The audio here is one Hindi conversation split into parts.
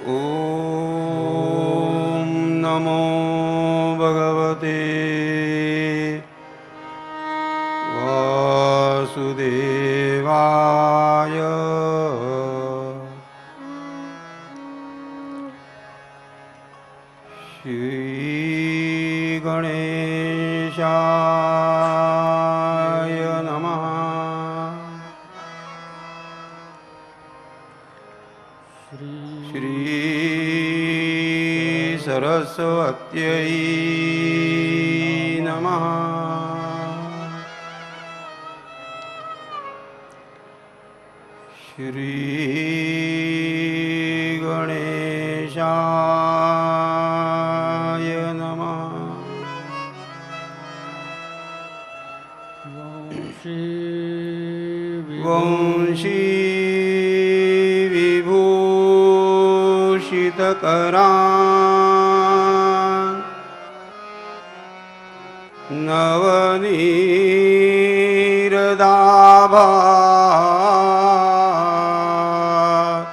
ॐ नमो भगवते वासुदेवाय। श्रीगणेशाय नमः। श्री सरस्वत्यै नमः। श्री गणेशाय नमः। वंशी विभूषितकरान् नवनीरदाभात्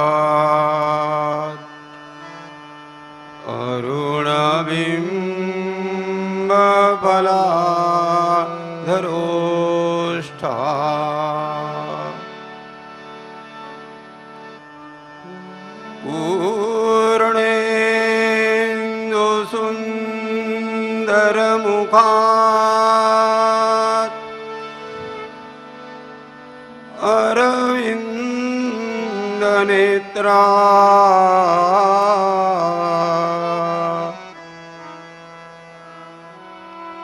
पीताम्बरात् अरुणबिम्बफलाधरोष्ठात् पूर्णेन्दुसुन्दरमुखात् अरविन्दनेत्रात्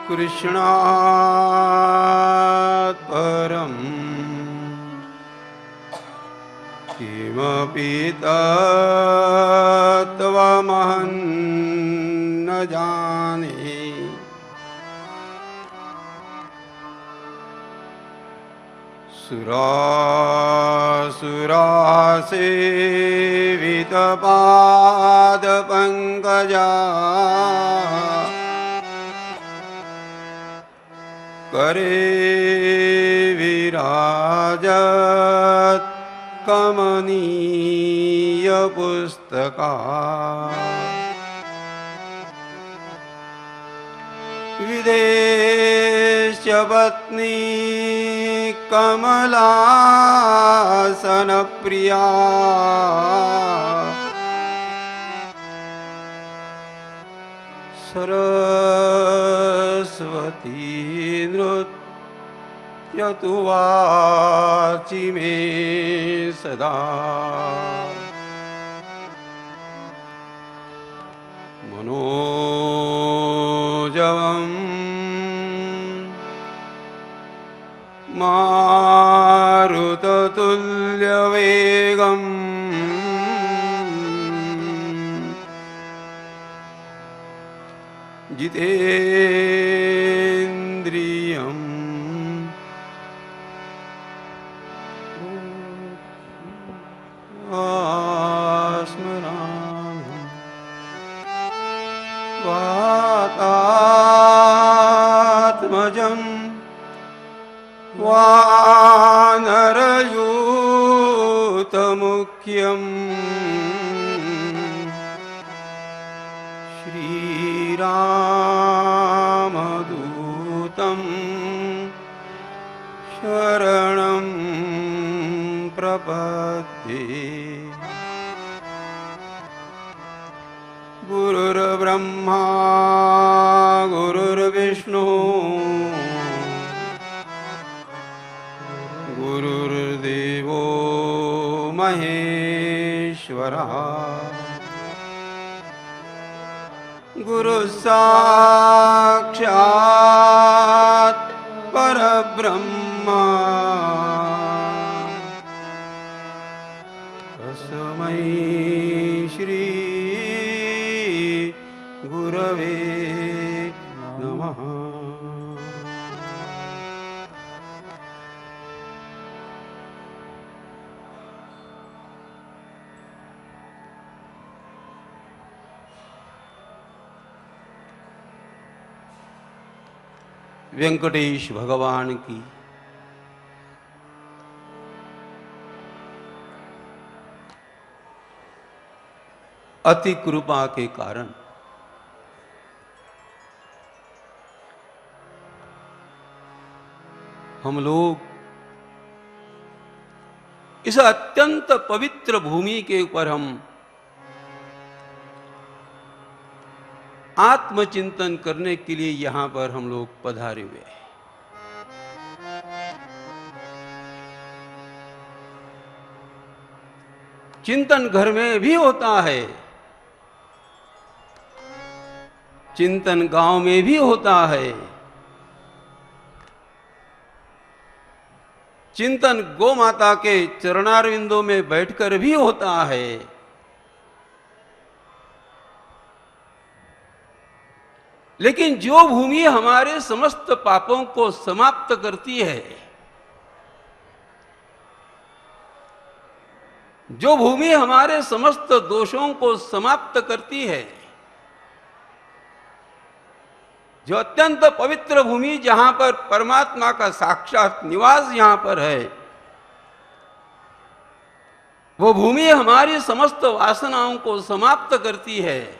कृष्णात् परं किमपि तत्त्वमहं न जाने। सुरासुरासेवितपादपङ्कजा करे विराजत् कमनीयपुस्तका। विदेश्यपत्नी कमलासनप्रिया सरस्वती नृत्यतु वाचि मे सदा। मनोजवं मारुततुल्यवेगम् जितेन्द्रियं स्मरामि वातात्मजं वानरयूतमुख्यं श्रीरामदूतं शरणं प्रपद्ये। गुरुर्ब्रह्मा गुरुर्विष्णु गुरुर्देवो महेश्वरः। गुरुसाक्षात् परब्रह्म तस्मै श्री गुरवे नमः। वेंकटेश भगवान की। अति कृपा के कारण हम लोग इस अत्यंत पवित्र भूमि के ऊपर हम आत्मचिंतन करने के लिए यहां पर हम लोग पधारे हुए हैं। चिंतन घर में भी होता है, चिंतन गांव में भी होता है, चिंतन गौ माता के चरणारविंदों में बैठकर भी होता है। लेकिन जो भूमि हमारे समस्त पापों को समाप्त करती है, जो भूमि हमारे समस्त दोषों को समाप्त करती है, जो अत्यंत पवित्र भूमि जहां पर परमात्मा का साक्षात निवास यहां पर है, वो भूमि हमारी समस्त वासनाओं को समाप्त करती है।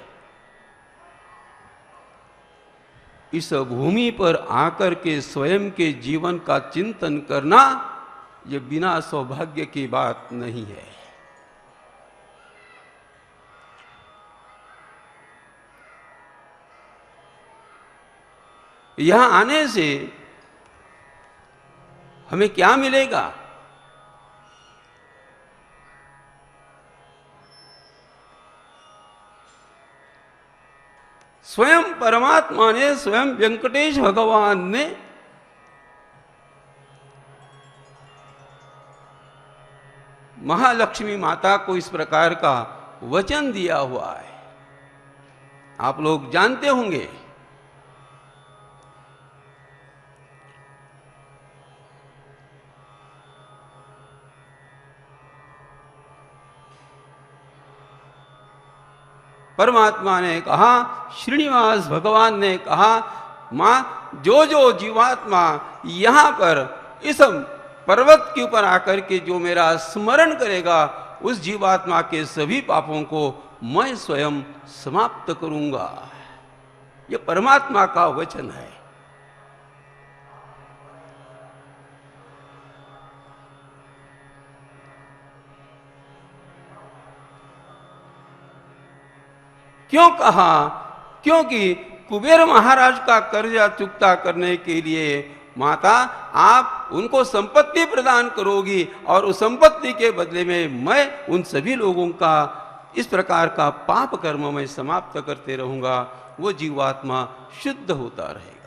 इस भूमि पर आकर के स्वयं के जीवन का चिंतन करना ये बिना सौभाग्य की बात नहीं है। यहां आने से हमें क्या मिलेगा? स्वयं परमात्मा ने, स्वयं वेंकटेश भगवान ने महालक्ष्मी माता को इस प्रकार का वचन दिया हुआ है। आप लोग जानते होंगे, परमात्मा ने कहा, श्रीनिवास भगवान ने कहा, मां जो जो जीवात्मा यहां पर इस पर्वत के ऊपर आकर के जो मेरा स्मरण करेगा, उस जीवात्मा के सभी पापों को मैं स्वयं समाप्त करूंगा। यह परमात्मा का वचन है। क्यों कहा? क्योंकि कुबेर महाराज का कर्जा चुकता करने के लिए माता आप उनको संपत्ति प्रदान करोगी और उस संपत्ति के बदले में मैं उन सभी लोगों का इस प्रकार का पाप कर्म मैं समाप्त करते रहूंगा। वो जीवात्मा शुद्ध होता रहेगा।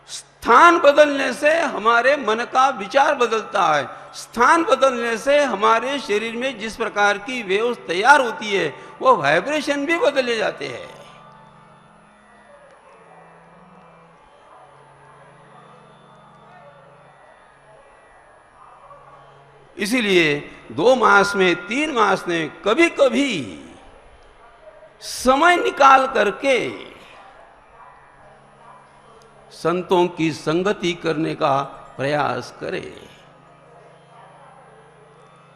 स्थान बदलने से हमारे मन का विचार बदलता है। स्थान बदलने से हमारे शरीर में जिस प्रकार की वेव्स तैयार होती है, वो वाइब्रेशन भी बदले जाते हैं। इसीलिए 2 मास में, 3 मास में कभी कभी समय निकाल करके संतों की संगति करने का प्रयास करें।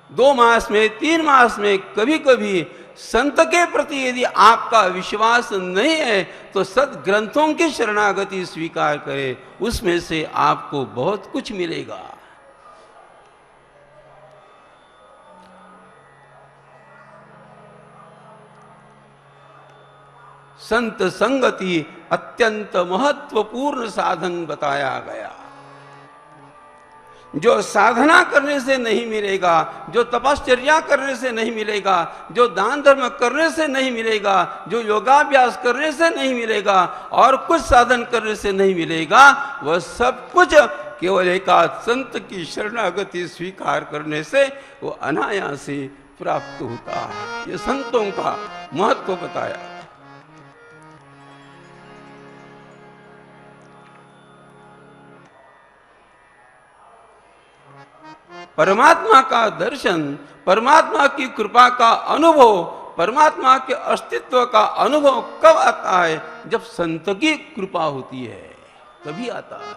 2 मास में, 3 मास में कभी कभी संत के प्रति यदि आपका विश्वास नहीं है तो सद्ग्रंथों की शरणागति स्वीकार करें, उसमें से आपको बहुत कुछ मिलेगा। संत संगति अत्यंत महत्वपूर्ण साधन बताया गया। जो साधना करने से नहीं मिलेगा, जो तपश्चर्या करने से नहीं मिलेगा, जो दान धर्म करने से नहीं मिलेगा, जो योगाभ्यास करने से नहीं मिलेगा और कुछ साधन करने से नहीं मिलेगा, वह सब कुछ केवल एकाध संत की शरणागति स्वीकार करने से वो अनायास ही प्राप्त होता है। ये संतों का महत्व बताया। परमात्मा का दर्शन, परमात्मा की कृपा का अनुभव, परमात्मा के अस्तित्व का अनुभव कब आता है? जब संत की कृपा होती है, तभी आता है।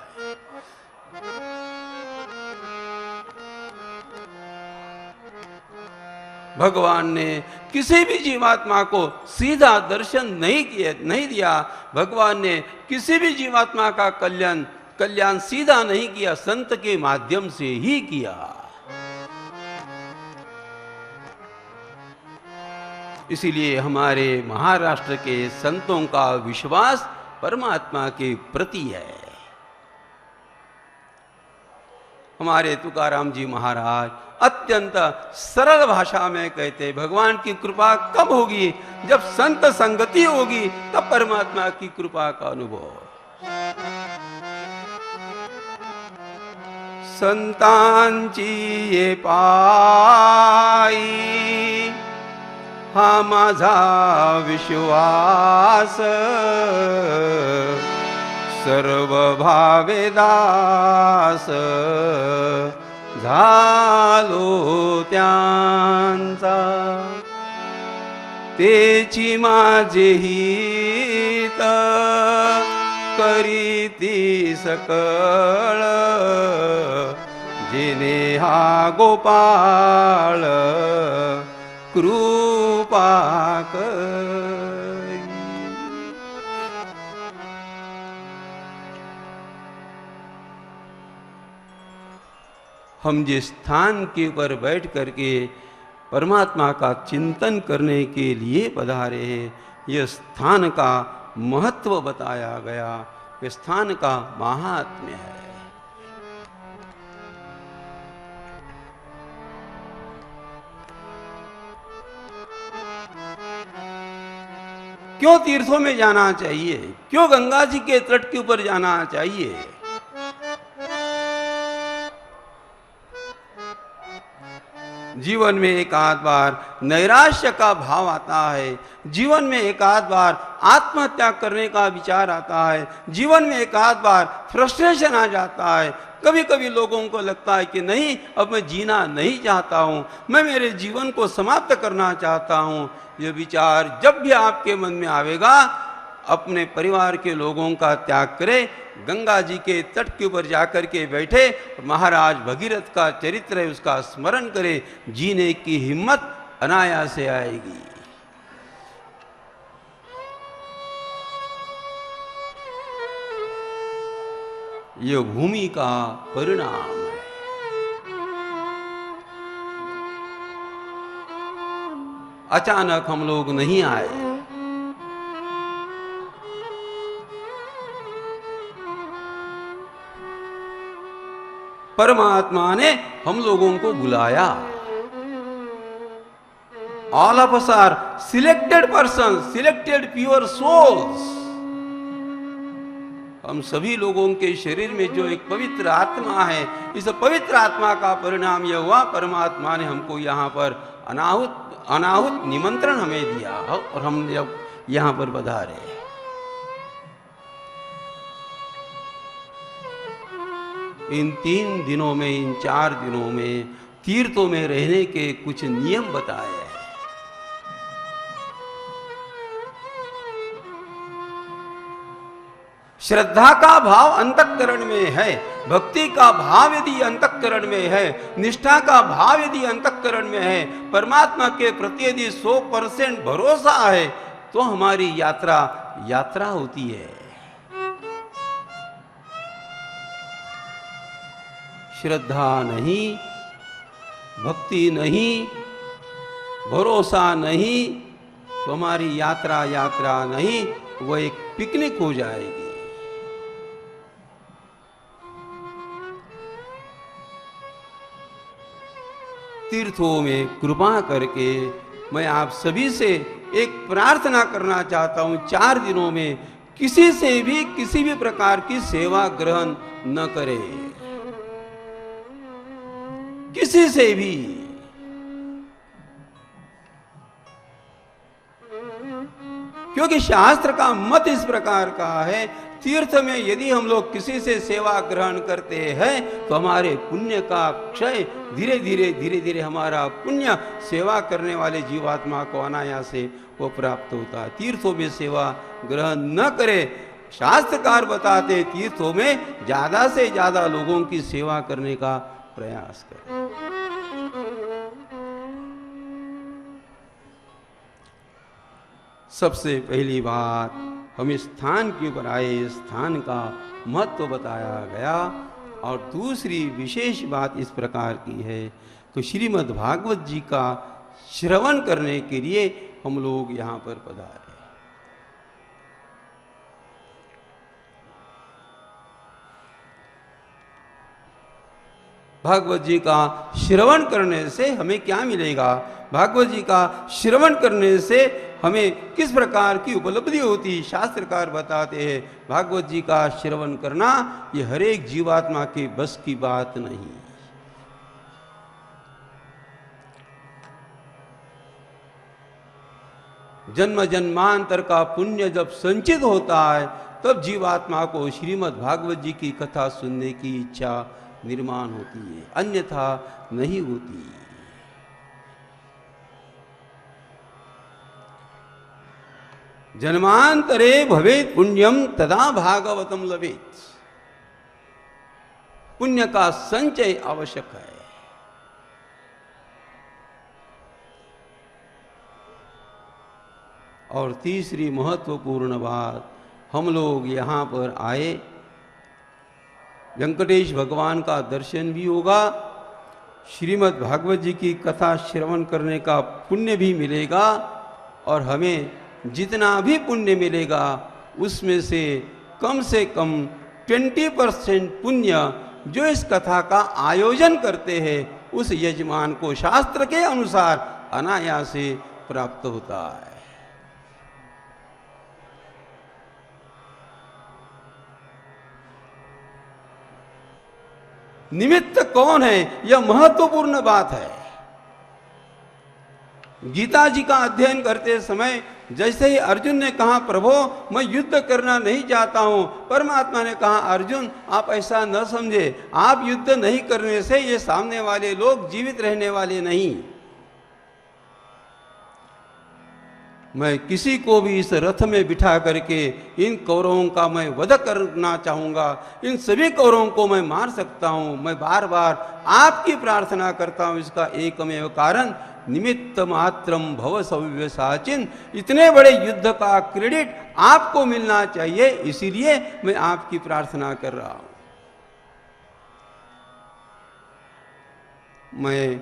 भगवान ने किसी भी जीवात्मा को सीधा दर्शन नहीं दिया। भगवान ने किसी भी जीवात्मा का कल्याण सीधा नहीं किया, संत के माध्यम से ही किया। इसीलिए हमारे महाराष्ट्र के संतों का विश्वास परमात्मा के प्रति है। हमारे तुकाराम जी महाराज अत्यंत सरल भाषा में कहते, भगवान की कृपा कब होगी? जब संत संगति होगी, तब परमात्मा की कृपा का अनुभव। संतांची ये पाई हा माझा विश्वास, सर्व भावे दास झालो त्यांचा, तेची माझे हित करीती सकळ, जिने हा गोपाळ कृपा करी। हम जिस स्थान के ऊपर बैठ करके परमात्मा का चिंतन करने के लिए पधारे हैं, यह स्थान का महत्व बताया गया, यह स्थान का महात्म्य है। क्यों तीर्थों में जाना चाहिए? क्यों गंगा जी के तट के ऊपर जाना चाहिए? जीवन में एक आध बार नैराश्य का भाव आता है, जीवन में एक आध बार आत्महत्या करने का विचार आता है, जीवन में एक आध बार फ्रस्ट्रेशन आ जाता है। कभी कभी लोगों को लगता है कि नहीं, अब मैं जीना नहीं चाहता हूं, मैं मेरे जीवन को समाप्त करना चाहता हूं। यह विचार जब भी आपके मन में आवेगा, अपने परिवार के लोगों का त्याग करें, गंगा जी के तट के ऊपर जाकर के बैठे, महाराज भगीरथ का चरित्र है उसका स्मरण करें, जीने की हिम्मत अनायास से आएगी। यह भूमि का परिणाम है। अचानक हम लोग नहीं आए, परमात्मा ने हम लोगों को बुलाया। All of us are selected person, selected pure souls. हम सभी लोगों के शरीर में जो एक पवित्र आत्मा है, इस पवित्र आत्मा का परिणाम यह हुआ, परमात्मा ने हमको यहाँ पर अनाहुत निमंत्रण हमें दिया और हम जब यहाँ पर पधारे। इन 3 दिनों में, इन 4 दिनों में तीर्थों में रहने के कुछ नियम बताए हैं। श्रद्धा का भाव अंतःकरण में है, भक्ति का भाव यदि अंतःकरण में है, निष्ठा का भाव यदि अंतःकरण में है, परमात्मा के प्रति यदि 100% भरोसा है, तो हमारी यात्रा होती है। श्रद्धा नहीं, भक्ति नहीं, भरोसा नहीं, तो हमारी यात्रा नहीं, वो एक पिकनिक हो जाएगी। तीर्थों में कृपा करके मैं आप सभी से एक प्रार्थना करना चाहता हूं, 4 दिनों में किसी से भी किसी भी प्रकार की सेवा ग्रहण न करें, किसी से भी। क्योंकि शास्त्र का मत इस प्रकार का है, तीर्थ में यदि हम लोग किसी से सेवा ग्रहण करते हैं तो हमारे पुण्य का क्षय धीरे धीरे हमारा पुण्य सेवा करने वाले जीवात्मा को अनायास से वो प्राप्त होता है। तीर्थों में सेवा ग्रहण न करे, शास्त्रकार बताते तीर्थों में ज्यादा से ज्यादा लोगों की सेवा करने का प्रयास करें। सबसे पहली बात हम इस स्थान के ऊपर आए, स्थान का महत्व बताया गया। और दूसरी विशेष बात इस प्रकार की है कि श्रीमद् भागवत जी का श्रवण करने के लिए हम लोग यहाँ पर पधारे। भागवत जी का श्रवण करने से हमें क्या मिलेगा? भागवत जी का श्रवण करने से हमें किस प्रकार की उपलब्धि होती? शास्त्रकार बताते हैं भागवत जी का श्रवण करना ये हर एक जीवात्मा के बस की बात नहीं। जन्म जन्मांतर का पुण्य जब संचित होता है तब जीवात्मा को श्रीमद् भागवत जी की कथा सुनने की इच्छा निर्माण होती है, अन्यथा नहीं होती। जन्मांतरे भवेत् पुण्यम तदा भागवतम लभेत्। पुण्य का संचय आवश्यक है। और तीसरी महत्वपूर्ण बात, हम लोग यहाँ पर आए, वेंकटेश भगवान का दर्शन भी होगा, श्रीमद् भागवत जी की कथा श्रवण करने का पुण्य भी मिलेगा, और हमें जितना भी पुण्य मिलेगा उसमें से कम 20% पुण्य जो इस कथा का आयोजन करते हैं उस यजमान को शास्त्र के अनुसार अनायास से प्राप्त होता है। निमित्त कौन है, यह महत्वपूर्ण बात है। गीता जी का अध्ययन करते समय जैसे ही अर्जुन ने कहा प्रभु मैं युद्ध करना नहीं चाहता हूं, परमात्मा ने कहा अर्जुन आप ऐसा न समझे, आप युद्ध नहीं करने से ये सामने वाले लोग जीवित रहने वाले नहीं। मैं किसी को भी इस रथ में बिठा करके इन कौरवों का मैं वध करना चाहूंगा, इन सभी कौरवों को मैं मार सकता हूं। मैं बार बार आपकी प्रार्थना करता हूं, इसका एकमेव कारण निमित्त मात्रम भव सव्यसाचिन, इतने बड़े युद्ध का क्रेडिट आपको मिलना चाहिए, इसीलिए मैं आपकी प्रार्थना कर रहा हूं। मैं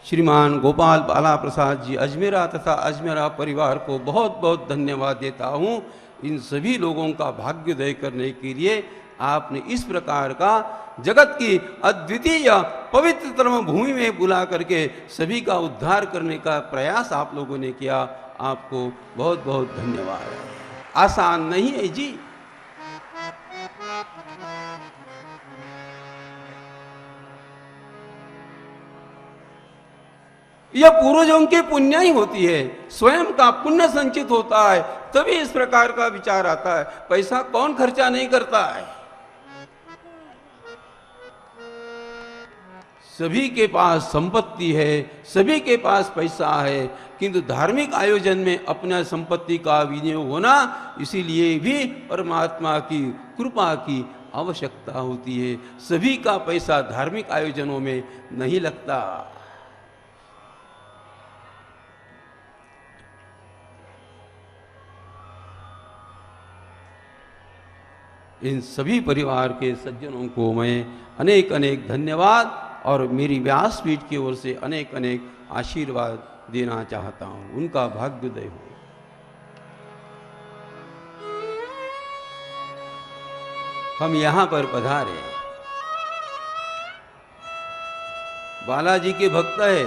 श्रीमान गोपाल बाला प्रसाद जी अजमेरा तथा अजमेरा परिवार को बहुत बहुत धन्यवाद देता हूं, इन सभी लोगों का भाग्योदय करने के लिए आपने इस प्रकार का जगत की अद्वितीय पवित्रतम भूमि में बुला करके सभी का उद्धार करने का प्रयास आप लोगों ने किया। आपको बहुत बहुत धन्यवाद। आसान नहीं है जी। यह पूर्वजों के पुण्य ही होती है, स्वयं का पुण्य संचित होता है तभी इस प्रकार का विचार आता है। पैसा कौन खर्चा नहीं करता है? सभी के पास संपत्ति है, सभी के पास पैसा है, किंतु धार्मिक आयोजन में अपना संपत्ति का विनियोग होना, इसीलिए भी परमात्मा की कृपा की आवश्यकता होती है। सभी का पैसा धार्मिक आयोजनों में नहीं लगता। इन सभी परिवार के सज्जनों को मैं अनेक अनेक धन्यवाद और मेरी व्यासपीठ की ओर से अनेक अनेक आशीर्वाद देना चाहता हूं। उनका भाग्योदय हो। हम यहां पर पधारे, बालाजी के भक्त है,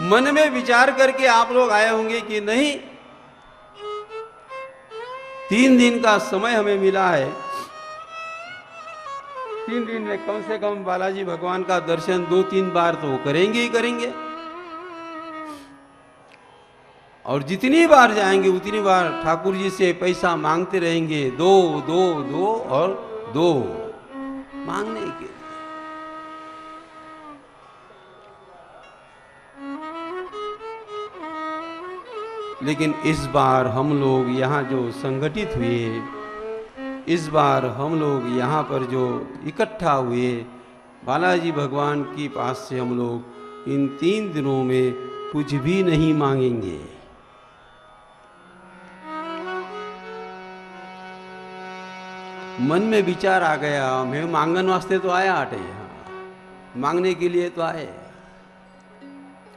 मन में विचार करके आप लोग आए होंगे कि नहीं 3 दिन का समय हमें मिला है, 3 दिन में कम से कम बालाजी भगवान का दर्शन 2-3 बार तो करेंगे ही करेंगे। और जितनी बार जाएंगे उतनी बार ठाकुर जी से पैसा मांगते रहेंगे, दो दो दो और दो, मांगने के लिए। लेकिन इस बार हम लोग यहाँ जो संगठित हुए, इस बार हम लोग यहाँ पर जो इकट्ठा हुए, बालाजी भगवान की पास से हम लोग इन 3 दिनों में कुछ भी नहीं मांगेंगे। मन में विचार आ गया, मैं मांगन वास्ते तो आया आटे, यहाँ मांगने के लिए तो आए,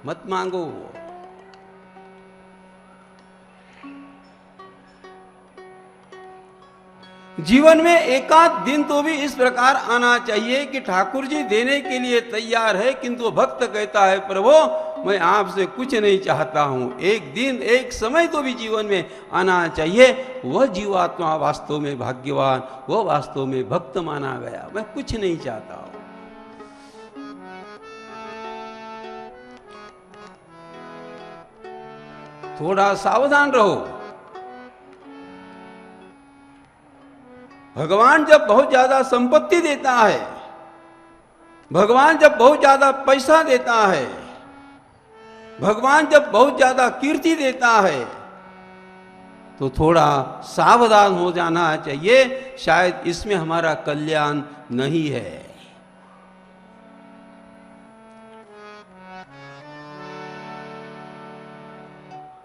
मत मांगो। जीवन में एकाध दिन तो भी इस प्रकार आना चाहिए कि ठाकुर जी देने के लिए तैयार है, किंतु भक्त कहता है प्रभु मैं आपसे कुछ नहीं चाहता हूं। एक दिन एक समय तो भी जीवन में आना चाहिए। वह जीवात्मा वास्तव में भाग्यवान, वह वास्तव में भक्त माना गया। मैं कुछ नहीं चाहता हूं। थोड़ा सावधान रहो। भगवान जब बहुत ज्यादा संपत्ति देता है, भगवान जब बहुत ज्यादा पैसा देता है, भगवान जब बहुत ज्यादा कीर्ति देता है, तो थोड़ा सावधान हो जाना चाहिए। शायद इसमें हमारा कल्याण नहीं है।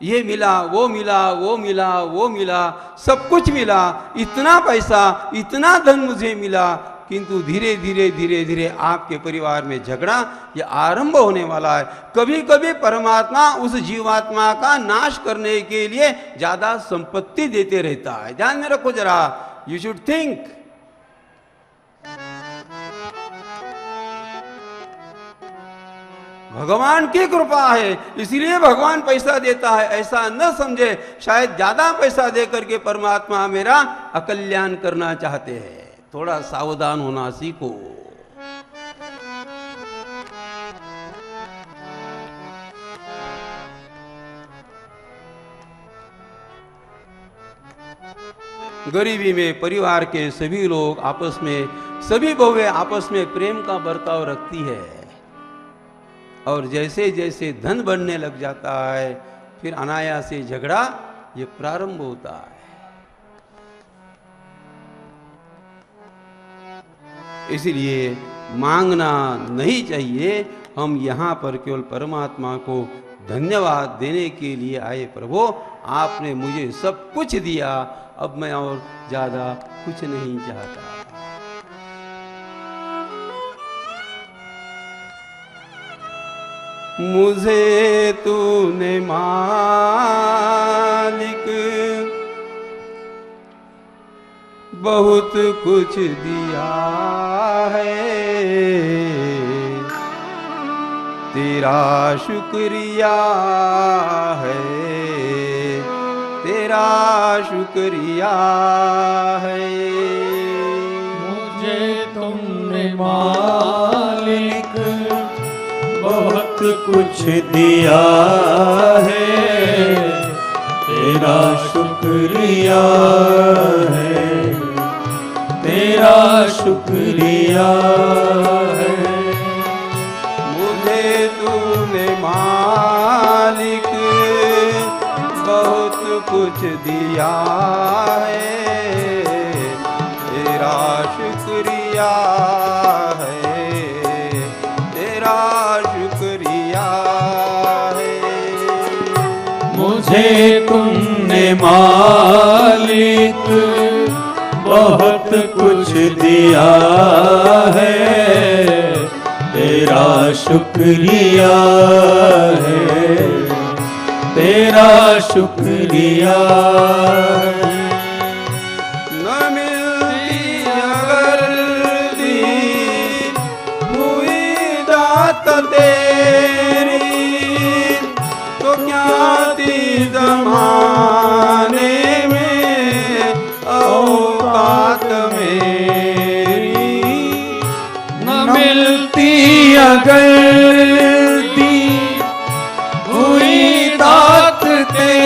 ये मिला, वो मिला, वो मिला, वो मिला, सब कुछ मिला, इतना पैसा, इतना धन मुझे मिला, किंतु धीरे धीरे धीरे धीरे आपके परिवार में झगड़ा ये आरंभ होने वाला है। कभी कभी परमात्मा उस जीवात्मा का नाश करने के लिए ज्यादा संपत्ति देते रहता है। ध्यान में रखो जरा, यू शुड थिंक। भगवान की कृपा है इसलिए भगवान पैसा देता है, ऐसा न समझे। शायद ज्यादा पैसा देकर के परमात्मा मेरा अकल्याण करना चाहते हैं। थोड़ा सावधान होना सीखो। गरीबी में परिवार के सभी लोग आपस में, सभी बहुएं आपस में प्रेम का बर्ताव रखती है, और जैसे जैसे धन बढ़ने लग जाता है फिर अनायास से झगड़ा ये प्रारंभ होता है। इसलिए मांगना नहीं चाहिए। हम यहाँ पर केवल परमात्मा को धन्यवाद देने के लिए आए। प्रभु आपने मुझे सब कुछ दिया, अब मैं और ज्यादा कुछ नहीं चाहता। मुझे तूने मालिक बहुत कुछ दिया है, तेरा शुक्रिया है, तेरा शुक्रिया है। मुझे तुमने मालिक बहुत कुछ दिया है, तेरा शुक्रिया है, तेरा शुक्रिया है। मुझे तूने मालिक बहुत कुछ दिया है, तेरा शुक्रिया है, तेरा शुक्रिया है। मुझे तुमने मालिक बहुत कुछ दिया है, तेरा शुक्रिया है, तेरा शुक्रिया है। न मिलती अगर दी हुई दात तेरी, तो क्या थी जमाने में औकात मेरी। न मिलती अगर दी हुई दात तेरी,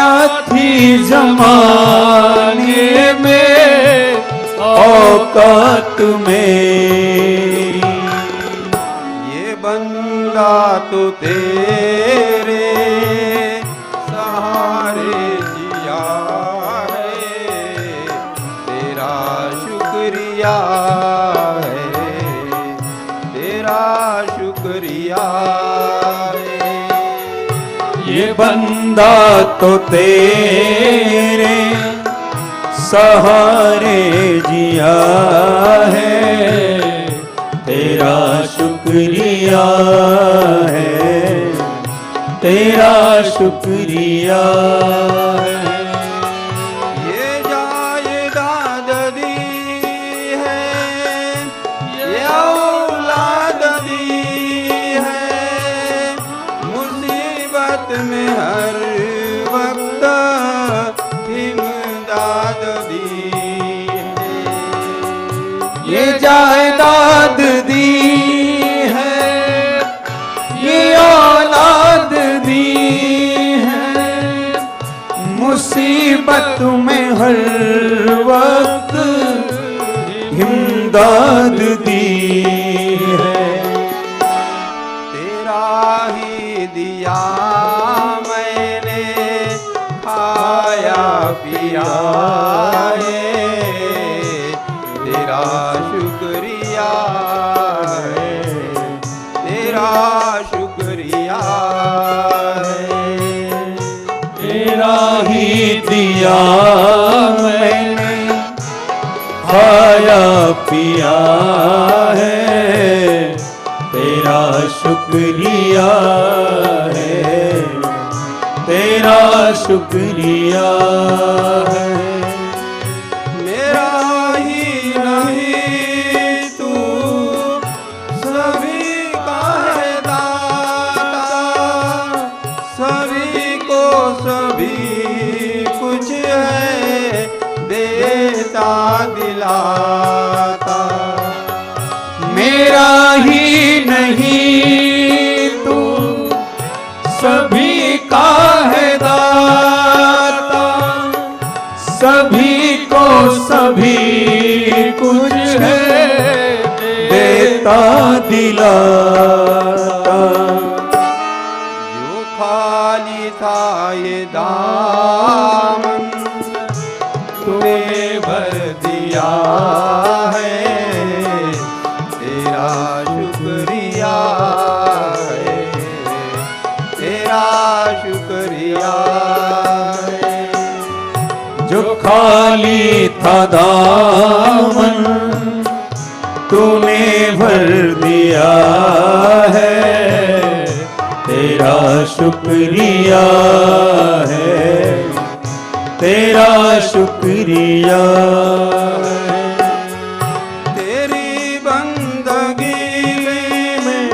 क्या थी जमाने में औकात मेरी। ये बंदा तो तेरे सहारे जिया है, तेरा शुक्रिया है, तेरा शुक्रिया है। ये बंदा तो तेरे सहारे जिया है, तेरा शुक्रिया है, तेरा शुक्रिया है। ये जायदाद दी है, ये औलाद दी है, मुसीबत में हर वक्त इमदाद दी है। ये जायदाद दी है, ये औलाद दी है, मुसीबत में हर वक्त इमदाद दी है। तेरा ही दिया मैंने खाया पिया है, तेरा शुक्रिया है, तेरा शुक्रिया है। तेरा ही दिया मैंने खाया पिया है, तेरा शुक्रिया है, तेरा शुक्रिया है। मेरा ही नहीं तू सभी का है दाता, सभी को सभी कुछ है देता दिलाता। मेरा ही नहीं तू सभी का है दाता, सभी को सभी कुछ है देता दिलाता। जो खाली था ये दामन तूने भर दिया है, तेरा शुक्रिया है, तेरा शुक्रिया है। जो खाली था दामन तूने भर दिया है, तेरा शुक्रिया है, तेरा शुक्रिया है। तेरी बंदगी में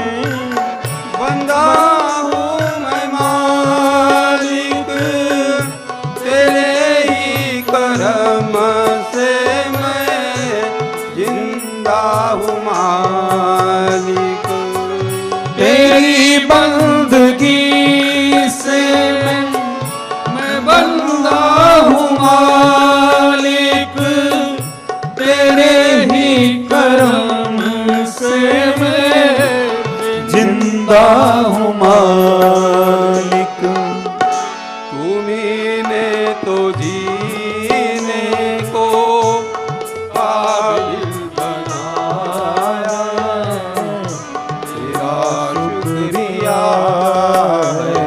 बंदा हूँ मैं मालिक, तेरे ही करम से मैं जिंदा हूँ मालिक। तेरी बंदगी से मैं बंदा हूँ मालिक, तेरे ही करम से मैं जिंदा हूँ मालिक। तुम्ही ने तो जीने को काबिल बनाया, तेरा शुक्रिया है,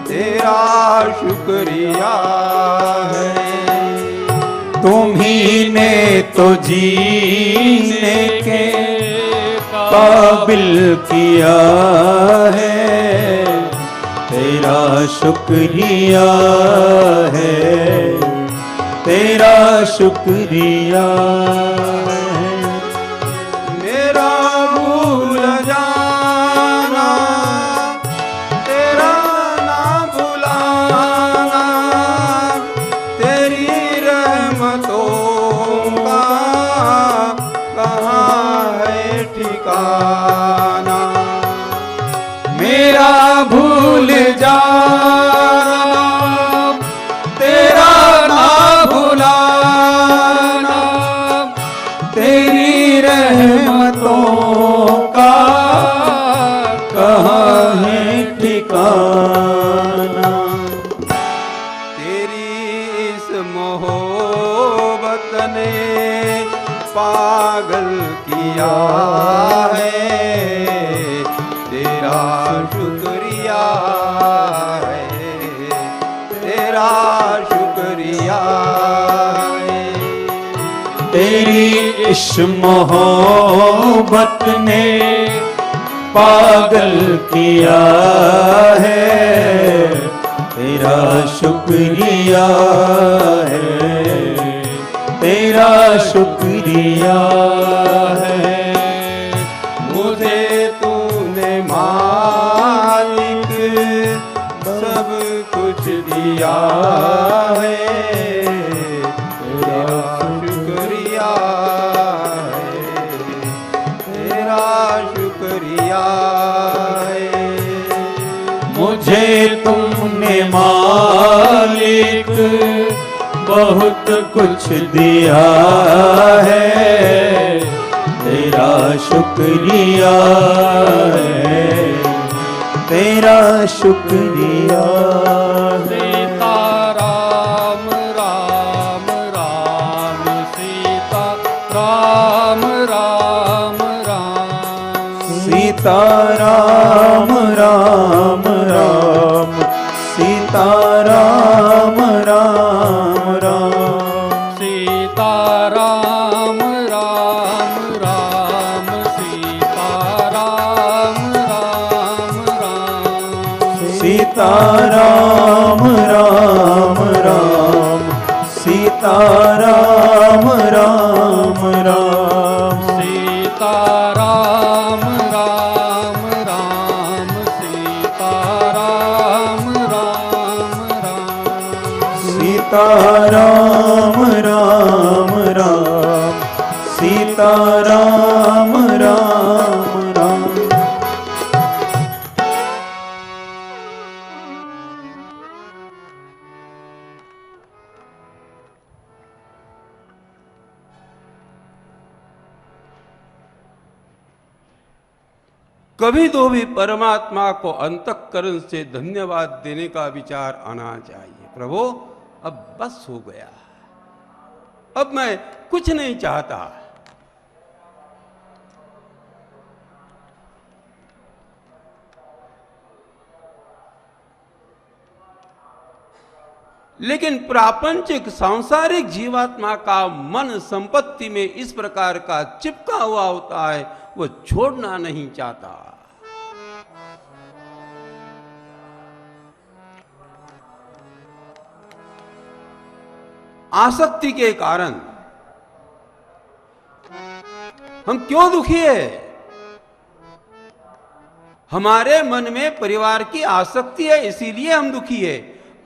तेरा शुक्रिया है। तुम्ही ने तो जीने के काबिल किया है, तेरा शुक्रिया है, तेरा शुक्रिया है। मेरा भूल जाना, तेरा ना भुलाना, तेरी रहमतों का कहाँ है ठिकाना। मेरा भूल जाना, पागल किया है, तेरा शुक्रिया है, तेरा शुक्रिया है। तेरी इस मोहब्बत ने पागल किया है, तेरा शुक्रिया है, तेरा शुक्रिया है। मुझे तूने मालिक सब कुछ दिया है, तेरा शुक्रिया है, तेरा शुक्रिया है। मुझे तुमने मालिक बहुत कुछ दिया है, तेरा शुक्रिया है, तेरा शुक्रिया है। सीता राम राम राम सीता राम राम राम सीता राम राम राम सीता राम राम राम सीता राम राम राम सीता राम राम राम सीता राम राम राम सीता राम राम राम सीता राम राम राम सीता राम राम राम सीता राम राम राम सीता राम राम राम। कभी तो भी परमात्मा को अंतःकरण से धन्यवाद देने का विचार आना चाहिए। प्रभु अब बस हो गया, अब मैं कुछ नहीं चाहता। लेकिन प्रापंचिक सांसारिक जीवात्मा का मन संपत्ति में इस प्रकार का चिपका हुआ होता है, वो छोड़ना नहीं चाहता। आसक्ति के कारण हम क्यों दुखी है? हमारे मन में परिवार की आसक्ति है, इसीलिए हम दुखी है।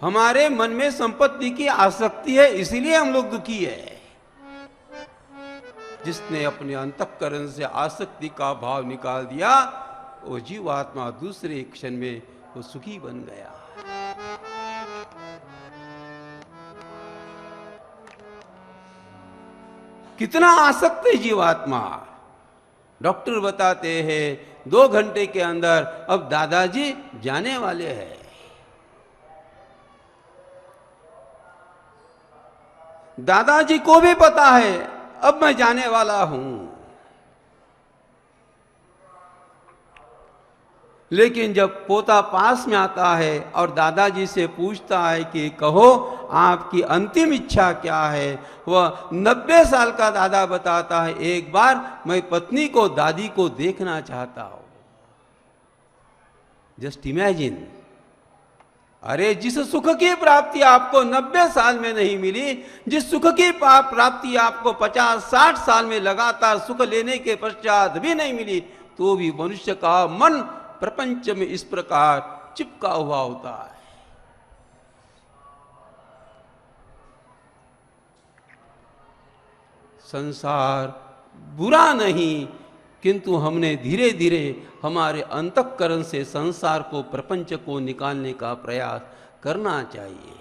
हमारे मन में संपत्ति की आसक्ति है, इसीलिए हम लोग दुखी है। जिसने अपने अंतःकरण से आसक्ति का भाव निकाल दिया, वो जीवात्मा दूसरे क्षण में वो सुखी बन गया। कितना आसक्त है जीवात्मा। डॉक्टर बताते हैं 2 घंटे के अंदर अब दादाजी जाने वाले हैं। दादाजी को भी पता है अब मैं जाने वाला हूं, लेकिन जब पोता पास में आता है और दादाजी से पूछता है कि कहो आपकी अंतिम इच्छा क्या है, वह 90 साल का दादा बताता है एक बार मैं पत्नी को दादी को देखना चाहता हूं। Just imagine. अरे जिस सुख की प्राप्ति आपको 90 साल में नहीं मिली, जिस सुख की प्राप्ति आपको 50-60 साल में लगातार सुख लेने के पश्चात भी नहीं मिली, तो भी मनुष्य का मन प्रपंच में इस प्रकार चिपका हुआ होता है। संसार बुरा नहीं, किंतु हमने धीरे धीरे हमारे अंतःकरण से संसार को, प्रपंच को निकालने का प्रयास करना चाहिए।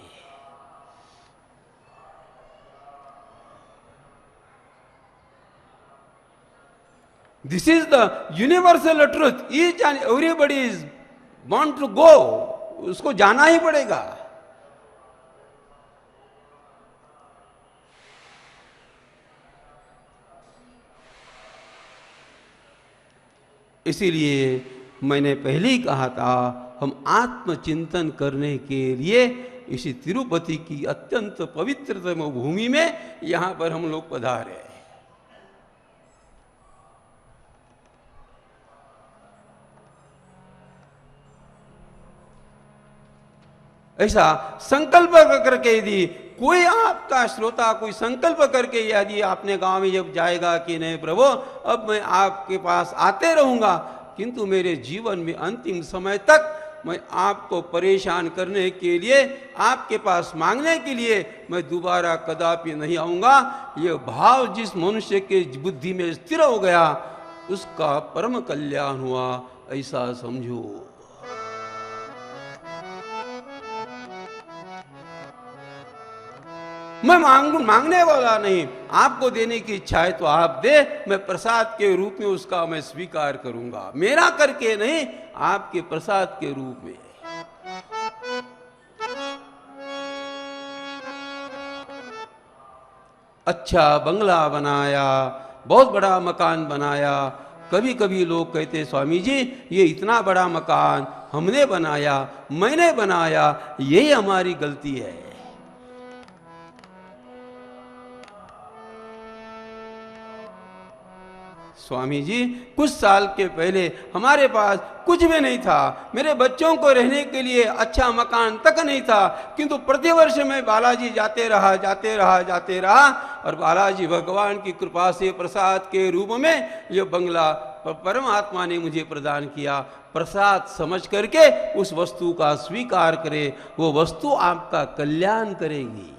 This is the universal truth. Each and everybody is want to go. उसको जाना ही पड़ेगा। इसीलिए मैंने पहले ही कहा था, हम आत्मचिंतन करने के लिए इसी तिरुपति की अत्यंत पवित्रतम भूमि में यहाँ पर हम लोग पधारे हैं। ऐसा संकल्प करके यदि कोई आपका श्रोता कोई संकल्प करके यदि आपने गांव में जब जाएगा कि नहीं प्रभु अब मैं आपके पास आते रहूंगा, किंतु मेरे जीवन में अंतिम समय तक मैं आपको परेशान करने के लिए, आपके पास मांगने के लिए मैं दोबारा कदापि नहीं आऊंगा, ये भाव जिस मनुष्य के बुद्धि में स्थिर हो गया उसका परम कल्याण हुआ, ऐसा समझो। मैं मांगने वाला नहीं, आपको देने की इच्छा है तो आप दे, मैं प्रसाद के रूप में उसका मैं स्वीकार करूंगा, मेरा करके नहीं, आपके प्रसाद के रूप में। अच्छा बंगला बनाया, बहुत बड़ा मकान बनाया। कभी कभी लोग कहते स्वामी जी ये इतना बड़ा मकान हमने बनाया, मैंने बनाया, यही हमारी गलती है। स्वामी जी कुछ साल के पहले हमारे पास कुछ भी नहीं था, मेरे बच्चों को रहने के लिए अच्छा मकान तक नहीं था, किंतु प्रतिवर्ष में बालाजी जाते रहा और बालाजी भगवान की कृपा से प्रसाद के रूप में ये बंगला परमात्मा ने मुझे प्रदान किया। प्रसाद समझ करके उस वस्तु का स्वीकार करे, वो वस्तु आपका कल्याण करेगी।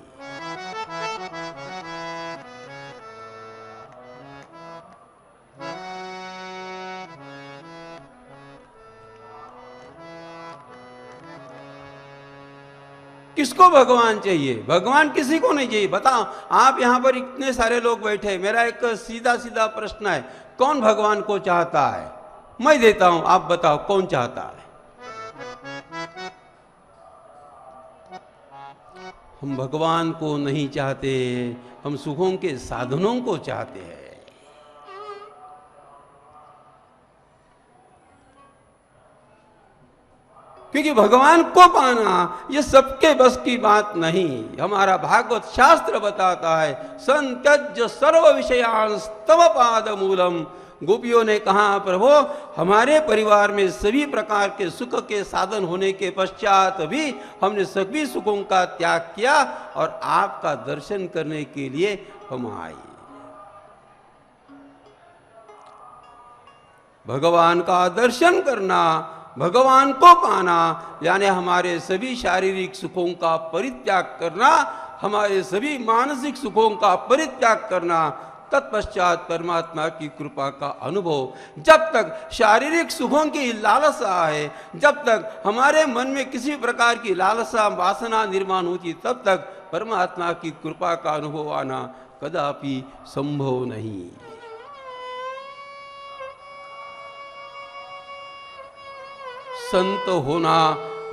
किसको भगवान चाहिए? भगवान किसी को नहीं चाहिए। बताओ, आप यहां पर इतने सारे लोग बैठे, मेरा एक सीधा सीधा प्रश्न है, कौन भगवान को चाहता है? मैं देता हूं, आप बताओ कौन चाहता है? हम भगवान को नहीं चाहते, हम सुखों के साधनों को चाहते हैं। क्योंकि भगवान को पाना ये सबके बस की बात नहीं। हमारा भागवत शास्त्र बताता है, संत्यज्य सर्व विषयान् तव पाद मूलम। गोपियों ने कहा प्रभु हमारे परिवार में सभी प्रकार के सुख के साधन होने के पश्चात भी हमने सभी सुखों का त्याग किया और आपका दर्शन करने के लिए हम आए। भगवान का दर्शन करना, भगवान को पाना यानी हमारे सभी शारीरिक सुखों का परित्याग करना, हमारे सभी मानसिक सुखों का परित्याग करना, तत्पश्चात परमात्मा की कृपा का अनुभव। जब तक शारीरिक सुखों की लालसा है, जब तक हमारे मन में किसी प्रकार की लालसा वासना निर्माण होती, तब तक परमात्मा की कृपा का अनुभव आना कदापि संभव नहीं। संत होना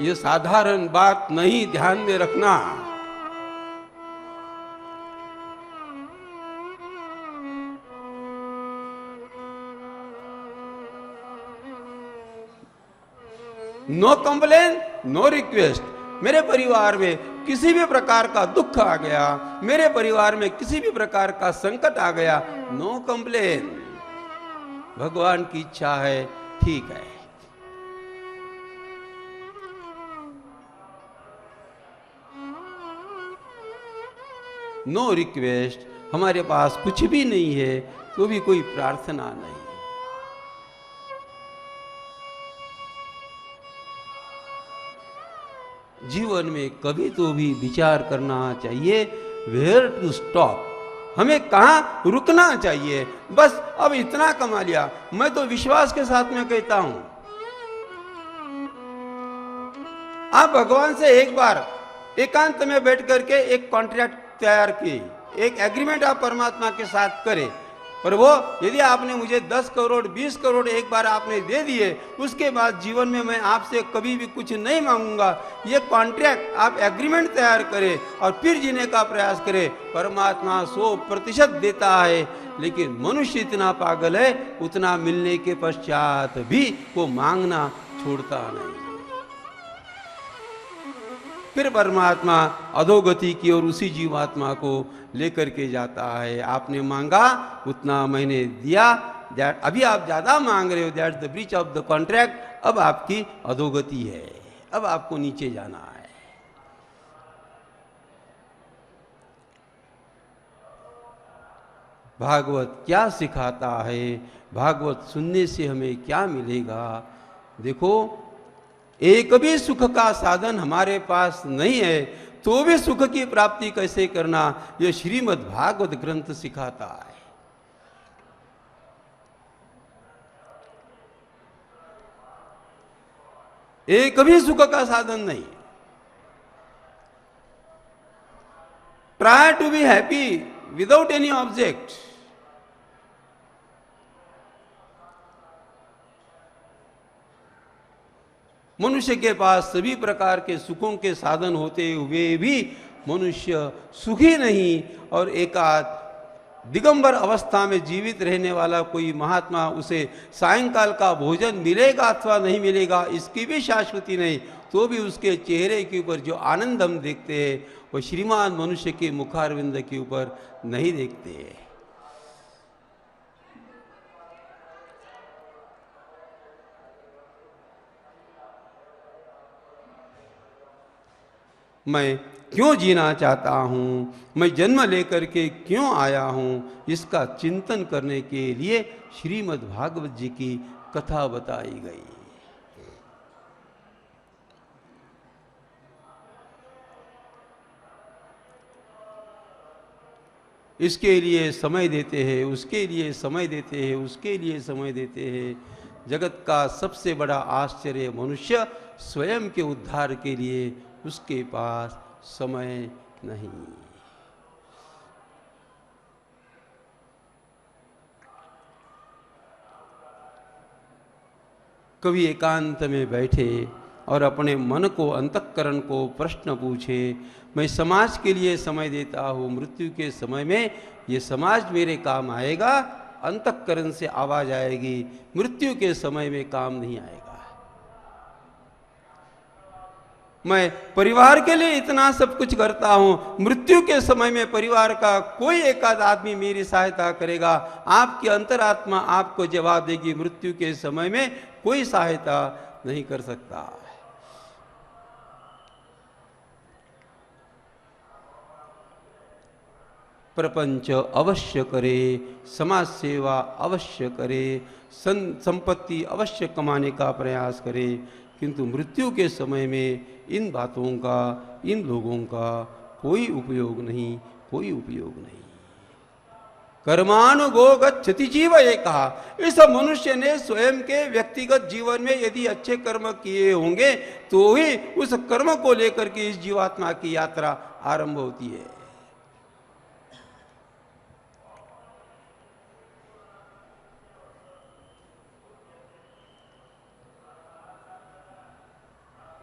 ये साधारण बात नहीं, ध्यान में रखना। No complain, no request. मेरे परिवार में किसी भी प्रकार का दुख आ गया, मेरे परिवार में किसी भी प्रकार का संकट आ गया, नो कंप्लेन। भगवान की इच्छा है, ठीक है। नो रिक्वेस्ट, हमारे पास कुछ भी नहीं है तो भी कोई प्रार्थना नहीं। जीवन में कभी तो भी विचार करना चाहिए, वेयर टू स्टॉप, हमें कहां रुकना चाहिए। बस अब इतना कमा लिया। मैं तो विश्वास के साथ में कहता हूं, आप भगवान से एक बार एकांत में बैठ करके एक कॉन्ट्रैक्ट तैयार की, एक एग्रीमेंट आप परमात्मा के साथ करें। प्रभु यदि आपने मुझे 10 करोड़ 20 करोड़ एक बार आपने दे दिए, उसके बाद जीवन में मैं आपसे कभी भी कुछ नहीं मांगूंगा, ये कॉन्ट्रैक्ट आप एग्रीमेंट तैयार करें और फिर जीने का प्रयास करें। परमात्मा 100% देता है, लेकिन मनुष्य इतना पागल है, उतना मिलने के पश्चात भी वो मांगना छोड़ता नहीं। फिर परमात्मा अधोगति की ओर उसी जीवात्मा को लेकर के जाता है। आपने मांगा उतना मैंने दिया, अभी आप ज्यादा मांग रहे हो, that's the breach of the contract. अब आपकी अधोगति है, अब आपको नीचे जाना है। भागवत क्या सिखाता है, भागवत सुनने से हमें क्या मिलेगा? देखो, एक भी सुख का साधन हमारे पास नहीं है, तो भी सुख की प्राप्ति कैसे करना, यह श्रीमद् भागवत ग्रंथ सिखाता है। एक भी सुख का साधन नहीं। Try to be happy without any object. मनुष्य के पास सभी प्रकार के सुखों के साधन होते हुए भी मनुष्य सुखी नहीं, और एकाध दिगंबर अवस्था में जीवित रहने वाला कोई महात्मा, उसे सायंकाल का भोजन मिलेगा अथवा नहीं मिलेगा इसकी भी शाश्वती नहीं, तो भी उसके चेहरे के ऊपर जो आनंद हम देखते हैं वो श्रीमान मनुष्य के मुखारविंद के ऊपर नहीं देखते हैं। मैं क्यों जीना चाहता हूँ, मैं जन्म लेकर के क्यों आया हूँ, इसका चिंतन करने के लिए श्रीमद् भागवत जी की कथा बताई गई। इसके लिए समय देते हैं, उसके लिए समय देते हैं, उसके लिए समय देते हैं। जगत का सबसे बड़ा आश्चर्य मनुष्य स्वयं के उद्धार के लिए उसके पास समय नहीं। कभी एकांत में बैठे और अपने मन को, अंतःकरण को प्रश्न पूछे, मैं समाज के लिए समय देता हूँ, मृत्यु के समय में ये समाज मेरे काम आएगा, अंतःकरण से आवाज आएगी, मृत्यु के समय में काम नहीं आएगा। मैं परिवार के लिए इतना सब कुछ करता हूं, मृत्यु के समय में परिवार का कोई एकाध आदमी मेरी सहायता करेगा, आपकी अंतरात्मा आपको जवाब देगी, मृत्यु के समय में कोई सहायता नहीं कर सकता। प्रपंच अवश्य करे, समाज सेवा अवश्य करे, संपत्ति अवश्य कमाने का प्रयास करे, किंतु मृत्यु के समय में इन बातों का, इन लोगों का कोई उपयोग नहीं, कोई उपयोग नहीं। कर्मानुगो गच्छति जीव, ये कहा। इस मनुष्य ने स्वयं के व्यक्तिगत जीवन में यदि अच्छे कर्म किए होंगे तो ही उस कर्म को लेकर के इस जीवात्मा की यात्रा आरंभ होती है।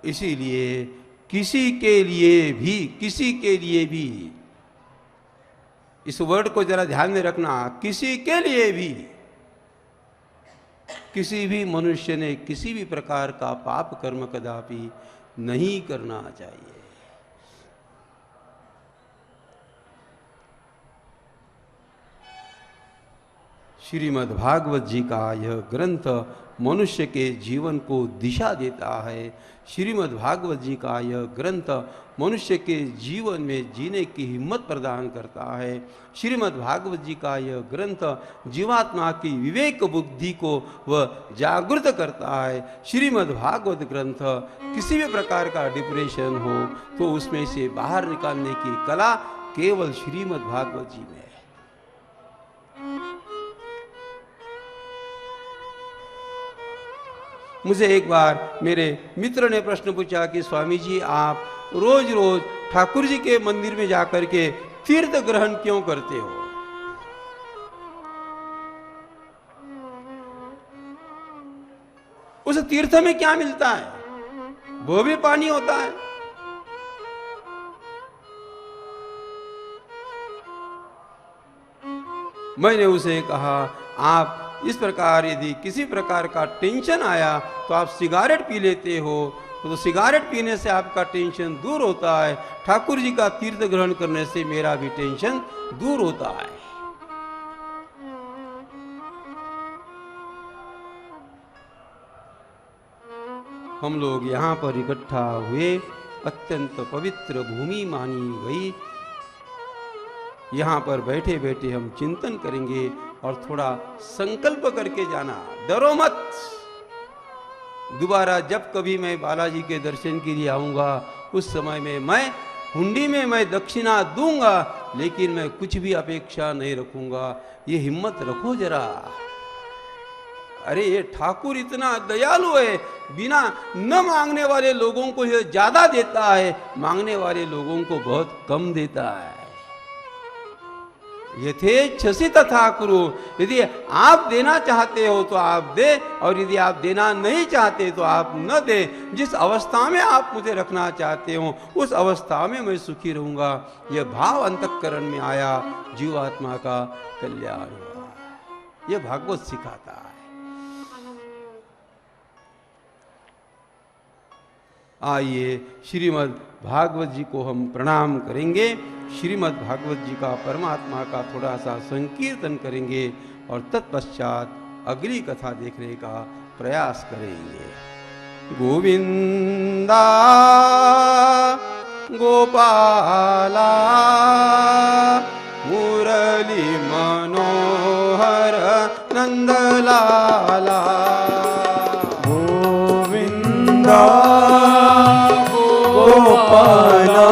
इसीलिए किसी के लिए भी इस वर्ड को जरा ध्यान में रखना, किसी के लिए भी, किसी भी मनुष्य ने किसी भी प्रकार का पाप कर्म कदापि नहीं करना चाहिए। श्रीमद् भागवत जी का यह ग्रंथ मनुष्य के जीवन को दिशा देता है। श्रीमद् भागवत जी का यह ग्रंथ मनुष्य के जीवन में जीने की हिम्मत प्रदान करता है। श्रीमद् भागवत जी का यह ग्रंथ जीवात्मा की विवेक बुद्धि को वह जागृत करता है। श्रीमद् भागवत ग्रंथ किसी भी प्रकार का डिप्रेशन हो तो उसमें से बाहर निकालने की कला केवल श्रीमद् भागवत जी में है। मुझे एक बार मेरे मित्र ने प्रश्न पूछा कि स्वामी जी, आप रोज रोज ठाकुर जी के मंदिर में जाकर के तीर्थ ग्रहण क्यों करते हो? उस तीर्थ में क्या मिलता है? वो भी पानी होता है। मैंने उसे कहा, आप इस प्रकार यदि किसी प्रकार का टेंशन आया तो आप सिगारेट पी लेते हो, तो सिगारेट पीने से आपका टेंशन दूर होता है। ठाकुर जी का तीर्थ ग्रहण करने से मेरा भी टेंशन दूर होता है। हम लोग यहाँ पर इकट्ठा हुए, अत्यंत पवित्र भूमि मानी गई। यहाँ पर बैठे बैठे हम चिंतन करेंगे और थोड़ा संकल्प करके जाना, डरो मत। दोबारा जब कभी मैं बालाजी के दर्शन के लिए आऊँगा, उस समय में मैं हुंडी में मैं दक्षिणा दूंगा, लेकिन मैं कुछ भी अपेक्षा नहीं रखूंगा। ये हिम्मत रखो जरा। अरे ये ठाकुर इतना दयालु है, बिना न मांगने वाले लोगों को ये ज्यादा देता है, मांगने वाले लोगों को बहुत कम देता है। यथेच्छसि तथा कुरु। यदि आप देना चाहते हो तो आप दे, और यदि आप देना नहीं चाहते तो आप न दे। जिस अवस्था में आप मुझे रखना चाहते हो उस अवस्था में मैं सुखी रहूंगा। यह भाव अंतःकरण में आया, जीवात्मा का कल्याण हुआ। यह भागवत सिखाता है। आइए श्रीमद् भागवत जी को हम प्रणाम करेंगे। श्रीमद् भागवत जी का, परमात्मा का थोड़ा सा संकीर्तन करेंगे और तत्पश्चात अगली कथा देखने का प्रयास करेंगे। गोविंदा गोपाला मुरली मनोहर नंदलाला। गोविंदा गोपाला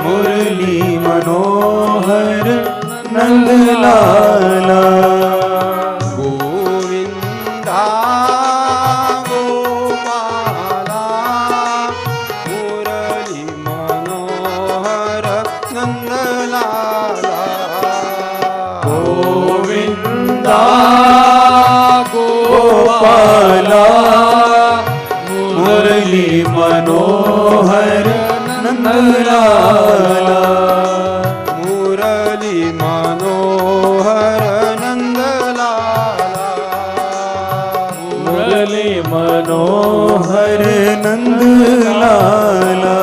मुरली मनोहर नंदलाला। गोविंदा गोपाला मुरली मनोहर नंदलाला। गोविंदा गोपाला मुरली मनोहर नंदलाला। मुरली मनोहर नंदलाला। मुरली मनोहर नंदलाला।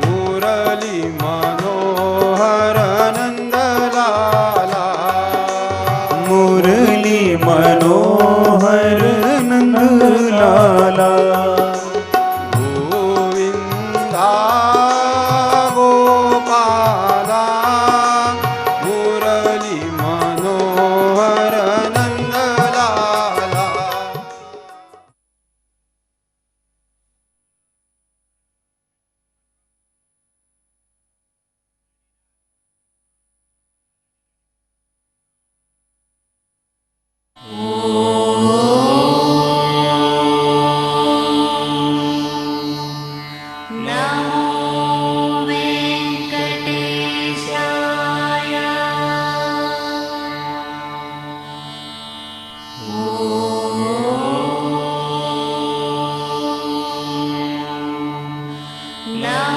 मुरली मनोहर नंदलाला। मुरली मनोहर नंदलाला। गोविंदा गोपाला मुरली मनोहर नंदलाला। Now